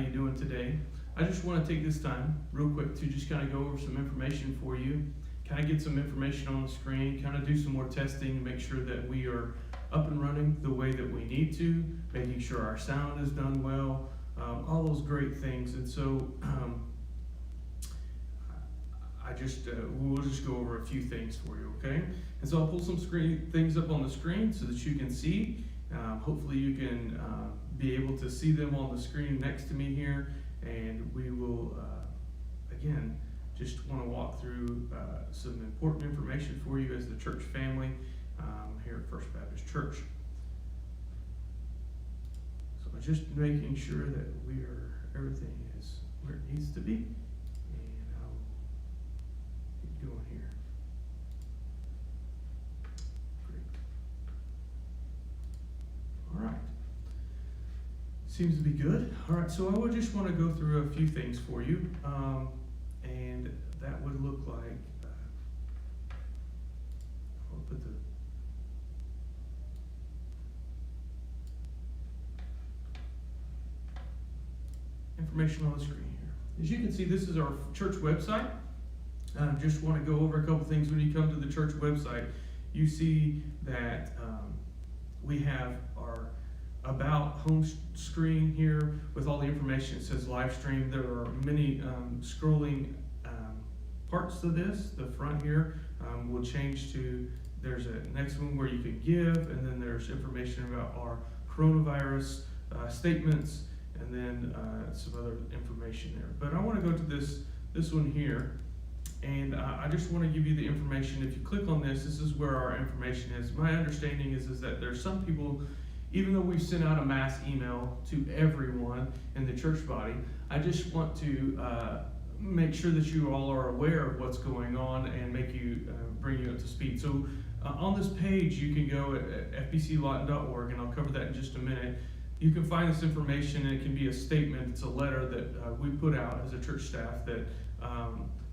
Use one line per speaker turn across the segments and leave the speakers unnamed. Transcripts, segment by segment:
you doing today? I just want to take this time real quick to just kind of go over some information for you, kind of get some information on the screen, kind of do some more testing to make sure that we are up and running the way that we need to, making sure our sound is done well, all those great things. And so we'll just go over a few things for you, okay? And so I'll pull some things up on the screen so that you can see. Hopefully you can be able to see them on the screen next to me here, and we will, again, just want to walk through some important information for you as the church family here at First Baptist Church. So I'm just making sure that everything is where it needs to be, and I'll keep going here. Great. All right. Seems to be good. All right, so I would just want to go through a few things for you, and that would look like, I'll put the information on the screen here. As you can see, this is our church website. Just want to go over a couple things. When you come to the church website, you see that we have our About home screen here with all the information. It says live stream. There are many scrolling parts to this. The front here will change to, there's a next one where you can give, and then there's information about our coronavirus statements, and then some other information there. But I want to go to this one here, and I just want to give you the information. If you click on this is where our information is. My understanding is that there's some people, even though we've sent out a mass email to everyone in the church body, I just want to make sure that you all are aware of what's going on and bring you up to speed. So on this page, you can go at fbclawton.org, and I'll cover that in just a minute. You can find this information, and it can be a statement. It's a letter that we put out as a church staff that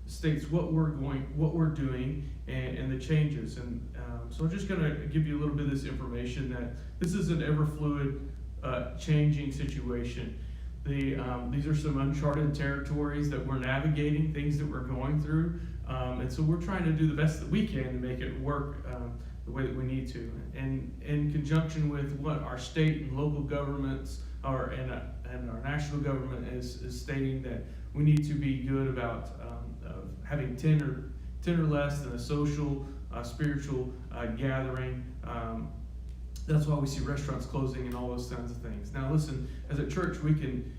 states what we're doing and the changes. And so I'm just going to give you a little bit of this information, that this is an ever fluid, changing situation. These are some uncharted territories that we're navigating, things that we're going through, and so we're trying to do the best that we can to make it work the way that we need to. And in conjunction with what our state and local governments and our national government is stating, that we need to be good about having 10 or less than a social, spiritual gathering. That's why we see restaurants closing and all those kinds of things. Now, listen, as a church, we can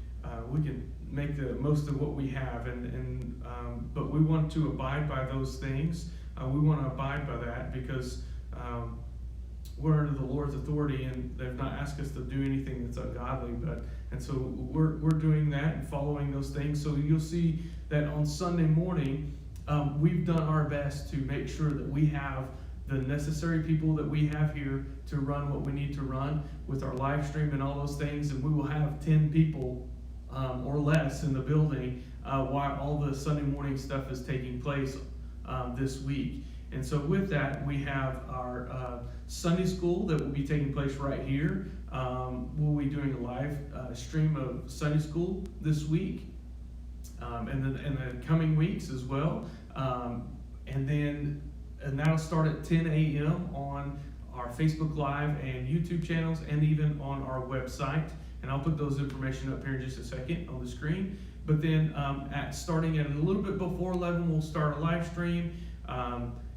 make the most of what we have, but we want to abide by those things. We want to abide by that because we're under the Lord's authority, and they've not asked us to do anything that's ungodly. And so we're doing that and following those things. So you'll see that on Sunday morning, we've done our best to make sure that we have the necessary people that we have here to run what we need to run with our live stream and all those things. And we will have 10 people or less in the building while all the Sunday morning stuff is taking place this week. And so with that, we have our Sunday school that will be taking place right here. We'll be doing a live stream of Sunday school this week, and then in the coming weeks as well. And that'll start at 10 a.m. on our Facebook Live and YouTube channels, and even on our website. And I'll put those information up here in just a second on the screen. But then starting at a little bit before 11, we'll start a live stream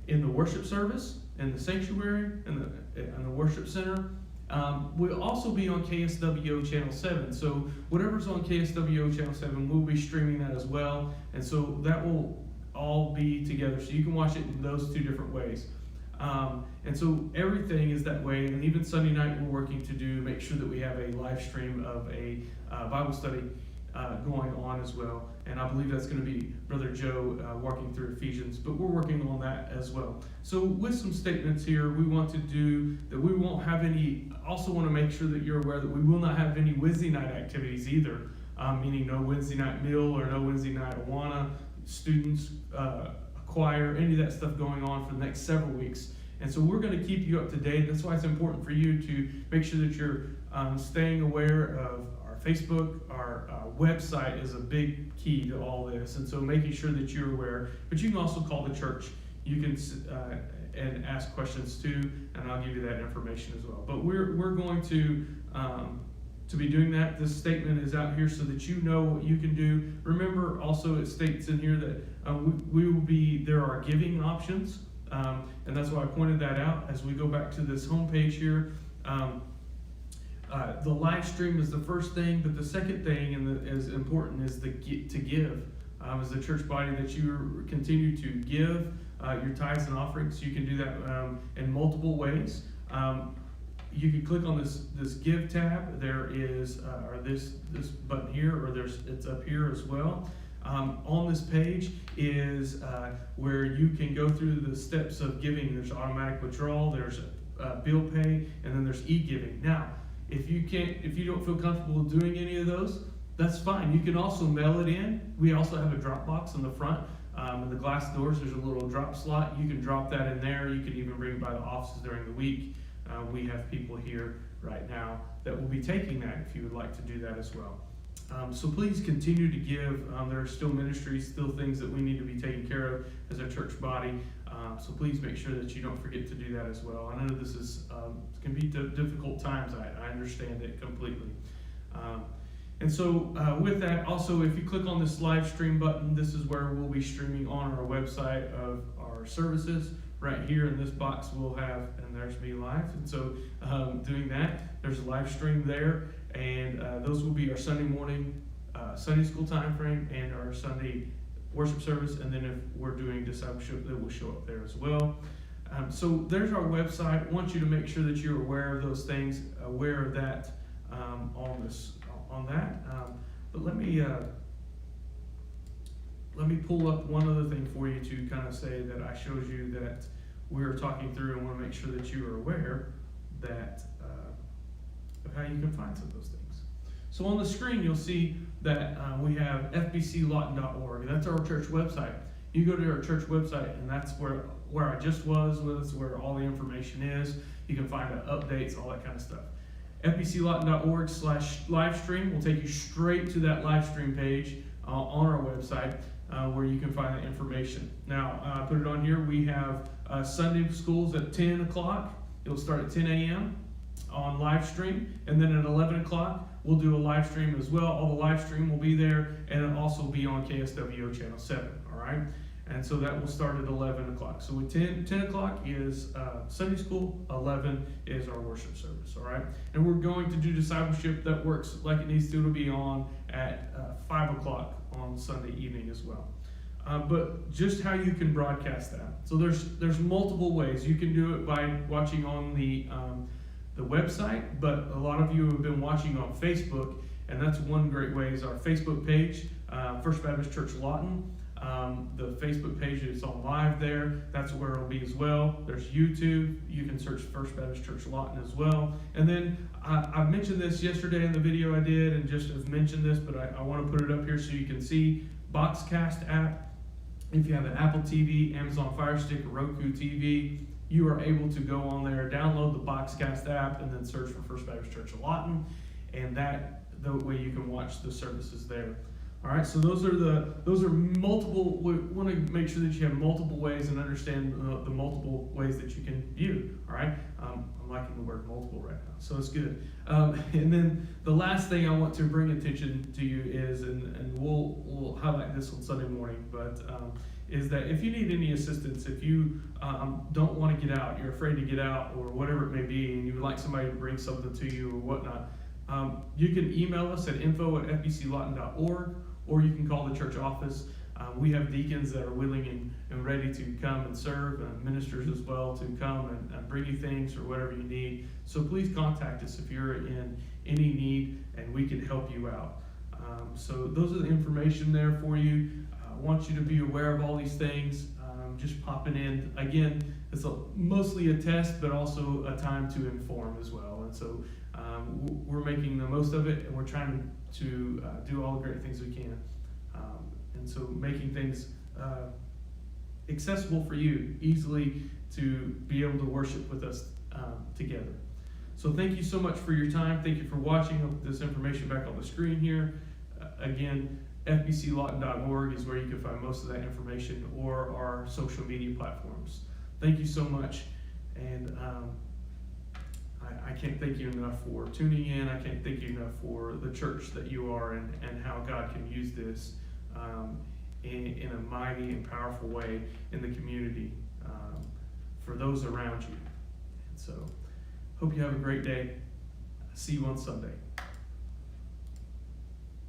in the worship service, in the sanctuary, in the worship center. We'll also be on KSWO Channel 7. So whatever's on KSWO Channel 7, we'll be streaming that as well. And so that will all be together. So you can watch it in those two different ways. And so everything is that way. And even Sunday night, we're working to make sure that we have a live stream of a Bible study going on as well. And I believe that's going to be Brother Joe walking through Ephesians, but we're working on that as well. So with some statements here, we want to do that. We won't have any, also want to make sure that you're aware that we will not have any Wednesday night activities either, meaning no Wednesday night meal or no Wednesday night Awana, students, choir, any of that stuff going on for the next several weeks. And so we're going to keep you up to date. That's why it's important for you to make sure that you're staying aware of our Facebook, our website is a big key to all this, and so making sure that you're aware. But you can also call the church. You can and ask questions too, and I'll give you that information as well. But we're going to be doing that. This statement is out here so that you know what you can do. Remember, also it states in here that we will be. There are giving options, and that's why I pointed that out. As we go back to this homepage here. The live stream is the first thing, but the second thing, and is important, is to give. As the church body, that you continue to give your tithes and offerings. You can do that in multiple ways. You can click on this give tab. There is or this button here, or it's up here as well. On this page is where you can go through the steps of giving. There's automatic withdrawal. There's bill pay, and then there's e-giving. Now, if you don't feel comfortable doing any of those, that's fine. You can also mail it in. We also have a drop box in the front. In the glass doors, there's a little drop slot. You can drop that in there. You can even bring it by the offices during the week. We have people here right now that will be taking that if you would like to do that as well. So please continue to give. There are still ministries, still things that we need to be taking care of as a church body. So please make sure that you don't forget to do that as well. I know this is can be difficult times. I understand it completely. And so with that, also if you click on this live stream button, this is where we'll be streaming on our website of our services. Right here in this box we'll have, and there's me live. And so doing that, there's a live stream there, and those will be our Sunday morning Sunday school time frame and our Sunday worship service, and then if we're doing discipleship, that will show up there as well. So there's our website. I want you to make sure that you're aware of those things, aware of that on that. But let me pull up one other thing for you to kind of say that I showed you that we're talking through, and want to make sure that you are aware that of how you can find some of those things. So on the screen, you'll see that we have fbclawton.org. That's our church website. You go to our church website, and that's where I just was. That's where all the information is. You can find updates, all that kind of stuff. fbclawton.org/livestream will take you straight to that live stream page on our website where you can find that information. Now, I put it on here. We have Sunday schools at 10 o'clock. It'll start at 10 a.m. on live stream, and then at 11 o'clock we'll do a live stream as well. All the live stream will be there, and it'll also be on KSWO channel 7. All right, and so that will start at 11 o'clock. So with 10 o'clock is Sunday school, 11 is our worship service. All right, and we're going to do discipleship that works like it needs to. It'll be on at 5 o'clock on Sunday evening as well. But just how you can broadcast that. So there's multiple ways. You can do it by watching on the website, but a lot of you have been watching on Facebook, and that's one great way is our Facebook page, First Baptist Church Lawton. The Facebook page is on live there. That's where it'll be as well. There's YouTube. You can search First Baptist Church Lawton as well. And then I mentioned this yesterday in the video I did, and just have mentioned this, but I want to put it up here so you can see Boxcast app. If you have an Apple TV, Amazon Fire Stick, or Roku TV, you are able to go on there, download the Boxcast app, and then search for First Baptist Church of Lawton, and that the way you can watch the services there. All right, so those are multiple. We want to make sure that you have multiple ways and understand the multiple ways that you can view. All right, I'm liking the word multiple right now, so it's good. And then the last thing I want to bring attention to you is, and we'll highlight this on Sunday morning, but is that if you need any assistance, if you don't want to get out, you're afraid to get out, or whatever it may be, and you would like somebody to bring something to you or whatnot, you can email us at info@fbclawton.org, or you can call the church office. We have deacons that are willing and ready to come and serve, and ministers as well to come and bring you things or whatever you need. So please contact us if you're in any need, and we can help you out. So those are the information there for you. I want you to be aware of all these things. Just popping in. Again, it's mostly a test, but also a time to inform as well. And so we're making the most of it, and we're trying to do all the great things we can. And so making things accessible for you, easily to be able to worship with us together. So thank you so much for your time. Thank you for watching. I'll put this information back on the screen here. Again, fbclawton.org is where you can find most of that information, or our social media platforms. Thank you so much. And I can't thank you enough for tuning in. I can't thank you enough for the church that you are, and how God can use this in a mighty and powerful way in the community for those around you. And so, hope you have a great day. See you on Sunday.